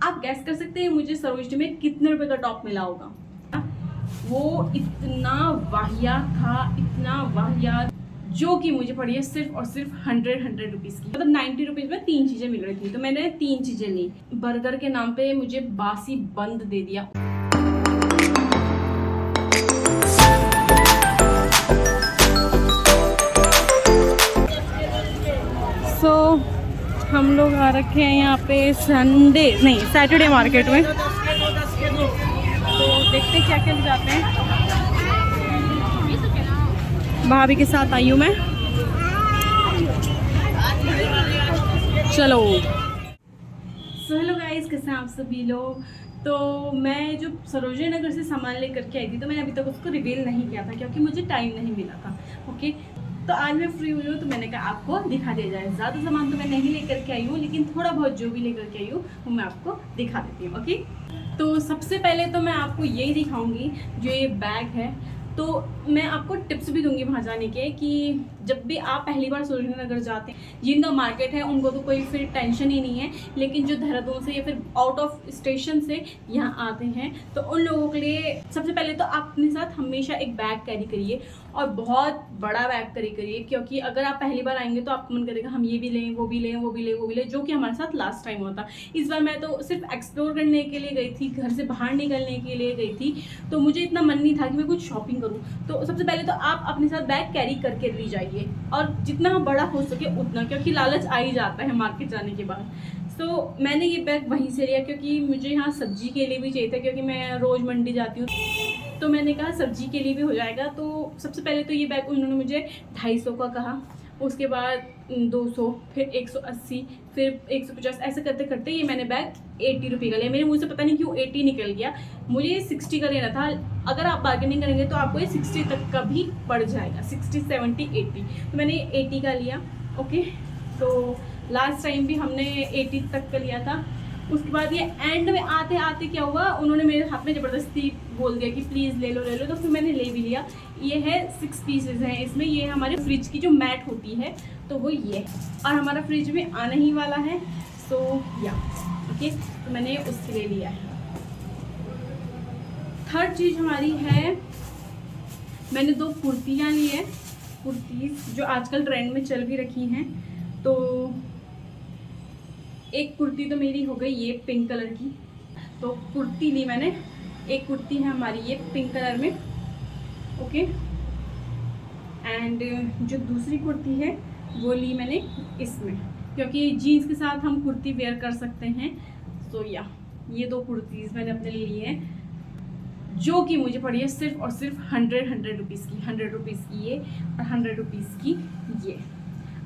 आप गैस कर सकते हैं मुझे सरोजनी में कितने रुपए का टॉप मिला होगा? वो इतना वाहियात था, इतना वाहियात, जो कि मुझे पड़ी है सिर्फ और सिर्फ 100 रुपीज़ की। मतलब 90 रुपीज़ में 3 चीज़ें मिल रही थी, तो मैंने 3 चीज़ें ली। बर्गर के नाम पे मुझे बासी बंद दे दिया। हम लोग आ रखे हैं यहाँ पे सैटरडे मार्केट में। तो देखते क्या क्या ले जाते हैं। भाभी के साथ आई हूँ मैं। चलो। सो हेलो गाइस, कैसे हैं आप सभी लोग। तो मैं जो सरोजनी नगर से सामान लेकर के आई थी, तो मैंने अभी तक उसको रिवील नहीं किया था क्योंकि मुझे टाइम नहीं मिला था। ओके, तो आज मैं फ्री हुई हूँ तो मैंने कहा आपको दिखा दिया जाए। ज़्यादा सामान तो मैं नहीं लेकर के आई हूँ, लेकिन थोड़ा बहुत जो भी लेकर के आई हूँ वो मैं आपको दिखा देती हूँ। ओके, तो सबसे पहले तो मैं आपको यही दिखाऊंगी जो ये बैग है। तो मैं आपको टिप्स भी दूंगी वहाँ जाने के कि जब भी आप पहली बार सरोजनी नगर जाते हैं, जिनका मार्केट है उनको तो कोई फिर टेंशन ही नहीं है, लेकिन जो देहरादून से या फिर आउट ऑफ स्टेशन से यहाँ आते हैं तो उन लोगों के लिए सबसे पहले तो आप अपने साथ हमेशा एक बैग कैरी करिए, और बहुत बड़ा बैग कैरी करिए, क्योंकि अगर आप पहली बार आएंगे तो आपको मन करेगा हम ये भी लें, वो भी लें, वो भी लें, वो भी लें, जो कि हमारे साथ लास्ट टाइम होता। इस बार मैं तो सिर्फ एक्सप्लोर करने के लिए गई थी, घर से बाहर निकलने के लिए गई थी, तो मुझे इतना मन नहीं था कि मैं कुछ शॉपिंग करूँ। तो सबसे पहले तो आप अपने साथ बैग कैरी करके ले जाइए, और जितना बड़ा हो सके उतना, क्योंकि लालच आ ही जाता है मार्केट जाने के बाद। तो मैंने ये बैग वहीं से लिया क्योंकि मुझे यहाँ सब्जी के लिए भी चाहिए था, क्योंकि मैं रोज़ मंडी जाती हूँ, तो मैंने कहा सब्जी के लिए भी हो जाएगा। तो सबसे पहले तो ये बैग उन्होंने मुझे 250 का कहा, उसके बाद 200, फिर 180, फिर 150, ऐसे करते करते ये मैंने बैग 80 रुपये का लिया। मेरे मुँह से पता नहीं क्यों 80 निकल गया, मुझे 60 का लेना था। अगर आप बार्गेनिंग करेंगे तो आपको ये 60 तक का भी पड़ जाएगा, 60, 70, 80। तो मैंने 80 का लिया। ओके, तो लास्ट टाइम भी हमने 80 तक का लिया था। उसके बाद ये एंड में आते आते क्या हुआ, उन्होंने मेरे हाथ में ज़बरदस्ती बोल दिया कि प्लीज़ ले लो ले लो, तो फिर मैंने ले भी लिया। ये है 6 पीसेज हैं इसमें। ये हमारे फ्रिज की जो मैट होती है तो वो ये है, और हमारा फ्रिज में आने ही वाला है। सो या ओके, तो मैंने उसके लिए लिया है। थर्ड चीज़ हमारी है, मैंने 2 कुर्तियाँ ली है, कुर्तीज़ जो आजकल ट्रेंड में चल भी रखी हैं। तो एक कुर्ती तो मेरी हो गई ये पिंक कलर की, तो कुर्ती ली मैंने। एक कुर्ती है हमारी ये पिंक कलर में। ओके, एंड जो दूसरी कुर्ती है वो ली मैंने इसमें, क्योंकि जीन्स के साथ हम कुर्ती वेयर कर सकते हैं। सो या ये 2 कुर्तीज़ मैंने अपने लिए ली हैं, जो कि मुझे पड़ी है सिर्फ और सिर्फ 100 रुपीज़ की। 100 रुपीज़ की ये और 100 रुपीज़ की ये।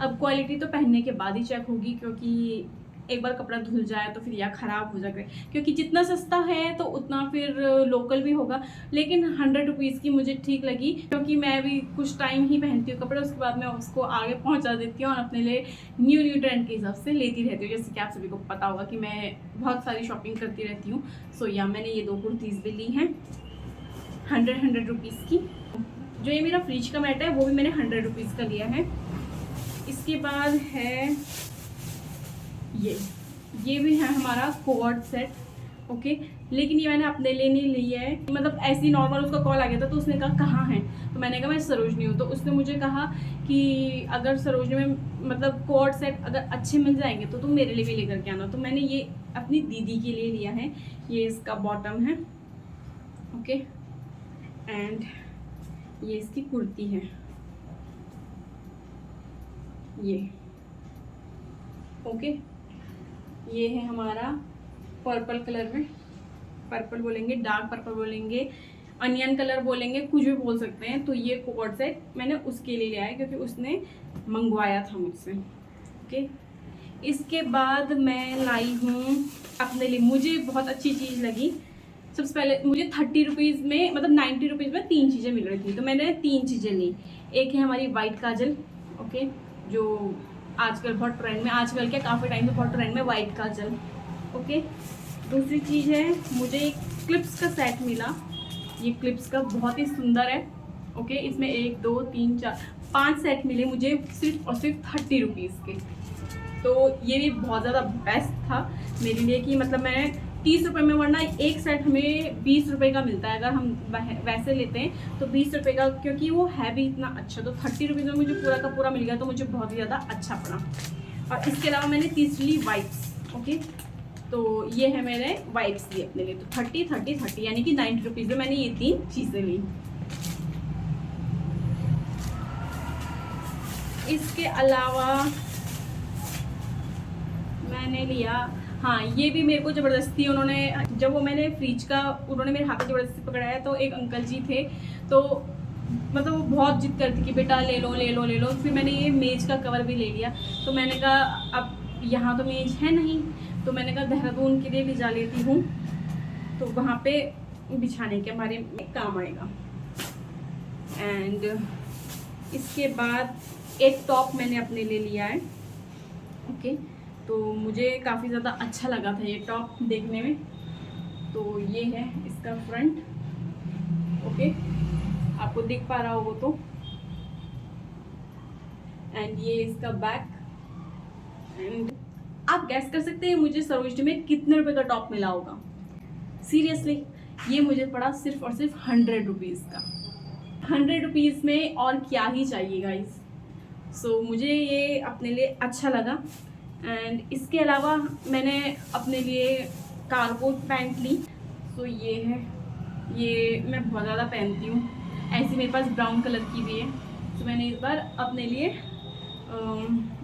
अब क्वालिटी तो पहनने के बाद ही चेक होगी, क्योंकि एक बार कपड़ा धुल जाए तो फिर या ख़राब हो जाएगा, क्योंकि जितना सस्ता है तो उतना फिर लोकल भी होगा। लेकिन 100 रुपीज़ की मुझे ठीक लगी, क्योंकि मैं भी कुछ टाइम ही पहनती हूँ कपड़े, उसके बाद मैं उसको आगे पहुँचा देती हूँ और अपने लिए न्यू ट्रेंड के हिसाब से लेती रहती हूँ। जैसे कि आप सभी को पता होगा कि मैं बहुत सारी शॉपिंग करती रहती हूँ। सो या मैंने ये 2 कुर्तीज़ भी ली हैं 100 रुपीज़ की। जो ये मेरा फ्रिज का मैट है वो भी मैंने 100 रुपीज़ का लिया है। इसके बाद है ये भी है हमारा कोवर्ड सेट। ओके, लेकिन ये मैंने अपने लिए नहीं लिया है, मतलब ऐसे ही नॉर्मल उसका कॉल आ गया था तो उसने कहा कहाँ है, तो मैंने कहा मैं सरोजनी हूँ। तो उसने मुझे कहा कि अगर सरोजनी में मतलब कोवर्ड सेट अगर अच्छे मिल जाएंगे तो तुम मेरे लिए भी लेकर के आना। तो मैंने ये अपनी दीदी के लिए लिया है। ये इसका बॉटम है। ओके, एंड ये इसकी कुर्ती है ये। ओके, ये है हमारा पर्पल कलर में, पर्पल बोलेंगे, डार्क पर्पल बोलेंगे, अनियन कलर बोलेंगे, कुछ भी बोल सकते हैं। तो ये कोट सेट मैंने उसके लिए लिया है क्योंकि उसने मंगवाया था मुझसे। ओके, इसके बाद मैं लाई हूँ अपने लिए, मुझे बहुत अच्छी चीज़ लगी। सबसे पहले मुझे 30 रुपीज़ में, मतलब 90 रुपीज़ में 3 चीज़ें मिल रही थी, तो मैंने 3 चीज़ें ली। एक है हमारी वाइट काजल, ओके, जो आजकल बहुत ट्रेंड में, आजकल क्या काफ़ी टाइम से बहुत ट्रेंड में वाइट काजल। ओके, दूसरी चीज़ है मुझे एक क्लिप्स का सेट मिला। ये क्लिप्स का बहुत ही सुंदर है। ओके, इसमें 1 2 3 4 5 सेट मिले मुझे सिर्फ और सिर्फ 30 रुपीज़ के। तो ये भी बहुत ज़्यादा बेस्ट था मेरे लिए कि मतलब मैं 30 रुपये में, वरना एक सेट हमें 20 रुपये का मिलता है अगर हम वैसे लेते हैं तो 20 रुपये का, क्योंकि वो है भी इतना अच्छा। तो 30 रुपीज़ में मुझे पूरा का पूरा मिल गया, तो मुझे बहुत ही ज़्यादा अच्छा पड़ा। और इसके अलावा मैंने तीसरी वाइप्स, ओके, तो ये है मैंने वाइप्स ली अपने लिए। तो 30 30 30 यानी कि 90 रुपीज़ में मैंने ये 3 चीज़ें ली। इसके अलावा मैंने लिया, हाँ ये भी मेरे को ज़बरदस्ती उन्होंने, जब वो मैंने फ्रिज का उन्होंने मेरे हाथ में ज़बरदस्ती पकड़ाया, तो एक अंकल जी थे, तो मतलब वो बहुत जिद करती कि बेटा ले लो ले लो ले लो। फिर मैंने ये मेज़ का कवर भी ले लिया। तो मैंने कहा अब यहाँ तो मेज़ है नहीं, तो मैंने कहा देहरादून के लिए भी जा लेती हूँ, तो वहाँ पे बिछाने के हमारे काम आएगा। एंड इसके बाद एक टॉप मैंने अपने लिए लिया है, ओके, तो मुझे काफ़ी ज़्यादा अच्छा लगा था ये टॉप देखने में। तो ये है इसका फ्रंट, ओके, आपको दिख पा रहा होगा तो, एंड ये इसका बैक। एंड आप गैस कर सकते हैं मुझे सरोजनी में कितने रुपए का टॉप मिला होगा। सीरियसली ये मुझे पड़ा सिर्फ और सिर्फ 100 रुपीज़ का। 100 रुपीज़ में और क्या ही चाहिए गाइस। सो मुझे ये अपने लिए अच्छा लगा। एंड इसके अलावा मैंने अपने लिए कार्गो पैंट ली। सो ये है, ये मैं बहुत ज़्यादा पहनती हूँ, ऐसी मेरे पास ब्राउन कलर की भी है। तो मैंने इस बार अपने लिए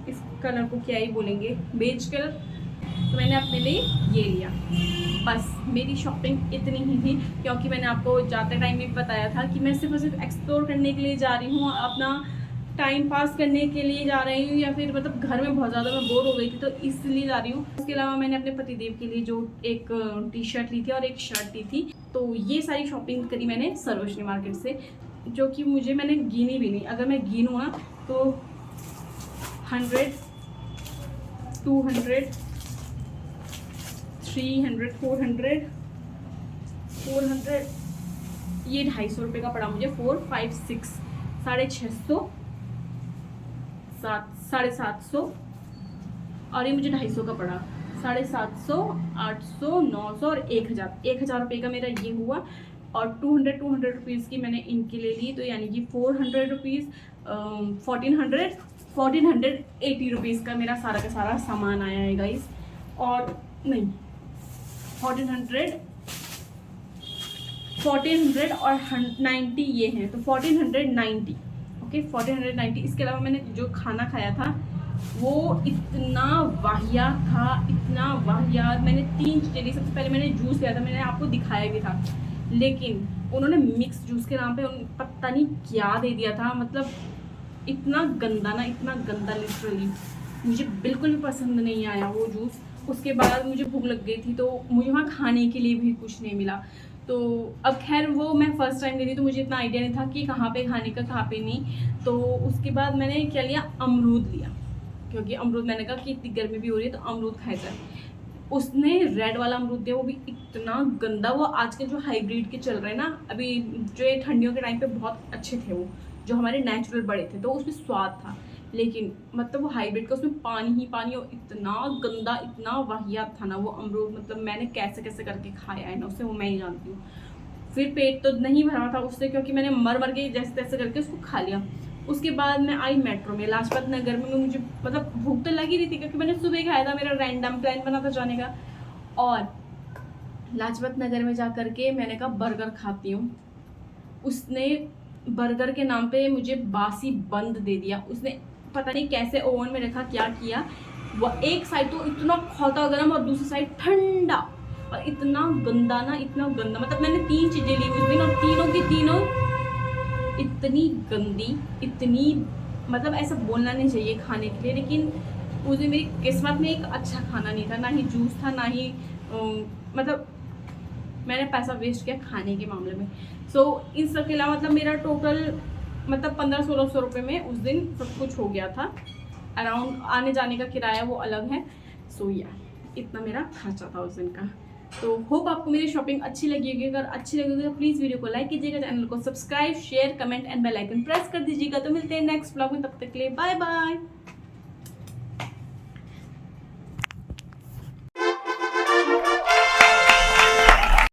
इस कलर को क्या ही बोलेंगे, बेज कलर, तो मैंने अपने लिए ये लिया। बस मेरी शॉपिंग इतनी ही थी, क्योंकि मैंने आपको जाते टाइम भी बताया था कि मैं सिर्फ और सिर्फ एक्सप्लोर करने के लिए जा रही हूँ, अपना टाइम पास करने के लिए जा रही हूँ, या फिर मतलब घर में बहुत ज़्यादा मैं बोर हो गई थी तो इसलिए जा रही हूँ। उसके अलावा मैंने अपने पतिदेव के लिए जो एक टी शर्ट ली थी और एक शर्ट ली थी। तो ये सारी शॉपिंग करी मैंने सरोजनी मार्केट से, जो कि मुझे मैंने गिनी भी नहीं। अगर मैं गिनूँ ना तो 100, 200, 300, 400, 400, ये 250 रुपये का पड़ा मुझे। 4, 5, 6, 650, 750, और ये मुझे 250 का पड़ा। 750, 800, 900 और 1000 रुपये का मेरा ये हुआ। और 200 रुपीज़ की मैंने इनके ले ली, तो यानी कि 400 रुपीज़, 1480 रुपीज़ का मेरा सारा का सारा सामान आया है गाइस। और नहीं, 1400 और 90 ये हैं, तो 1490, ओके, 1490। इसके अलावा मैंने जो खाना खाया था वो इतना वाहियात था, इतना वाहियात। मैंने 3 चीज़ें ली। सबसे पहले मैंने जूस लिया था, मैंने आपको दिखाया भी था, लेकिन उन्होंने मिक्स जूस के नाम पे पता नहीं क्या दे दिया था। मतलब इतना गंदा ना, इतना गंदा, लिटरली मुझे बिल्कुल भी पसंद नहीं आया वो जूस। उसके बाद मुझे भूख लग गई थी, तो मुझे वहाँ खाने के लिए भी कुछ नहीं मिला। तो अब खैर वो मैं फ़र्स्ट टाइम गई थी, तो मुझे इतना आइडिया नहीं था कि कहाँ पे खाने का कहाँ पे नहीं। तो उसके बाद मैंने क्या लिया, अमरूद लिया, क्योंकि अमरूद मैंने कहा कि इतनी गर्मी भी हो रही है तो अमरूद खाया जाए। उसने रेड वाला अमरूद दिया, वो भी इतना गंदा। वो आजकल जो हाइब्रिड के चल रहे हैं ना, अभी जो ये ठंडियों के टाइम पे बहुत अच्छे थे, वो जो हमारे नेचुरल बड़े थे, तो उसमें स्वाद था। लेकिन मतलब वो हाइब्रिड का, उसमें पानी ही पानी, और इतना गंदा, इतना वाहियात था ना वो अमरूद। मतलब मैंने कैसे कैसे करके खाया है ना उसे, वो मैं ही जानती हूँ। फिर पेट तो नहीं भरा था उससे, क्योंकि मैंने मर के जैसे तैसे करके उसको खा लिया। उसके बाद मैं आई मेट्रो में, लाजपत नगर में। मुझे मतलब भूख तो लगी रही थी, क्योंकि मैंने सुबह खाया था, मेरा रैंडम प्लान बना था जाने का। और लाजपत नगर में जा कर के मैंने कहा बर्गर खाती हूँ। उसने बर्गर के नाम पे मुझे बासी बंद दे दिया। उसने पता नहीं कैसे ओवन में रखा, क्या किया। वो एक साइड तो इतना खौता गर्म और दूसरी साइड ठंडा, और इतना गंदा ना, इतना गंदा। मतलब मैंने 3 चीज़ें ली उस दिन, और तीनों की तीनों इतनी गंदी, इतनी, मतलब ऐसा बोलना नहीं चाहिए खाने के लिए, लेकिन उस दिन मेरी किस्मत में एक अच्छा खाना नहीं था, ना ही जूस था, ना ही मतलब मैंने पैसा वेस्ट किया खाने के मामले में। सो इन सब के अलावा मतलब मेरा टोटल मतलब 1500-1600 रुपये में उस दिन सब कुछ हो गया था। अराउंड आने जाने का किराया वो अलग है। सो या इतना मेरा खर्चा था उस दिन का। तो होप आपको मेरी शॉपिंग अच्छी लगी होगी। अगर अच्छी लगी तो प्लीज़ वीडियो को लाइक कीजिएगा, चैनल को subscribe, share, comment and bell icon press कर दीजिएगा। तो मिलते हैं नेक्स्ट ब्लॉग में, तब तक के लिए बाय बाय।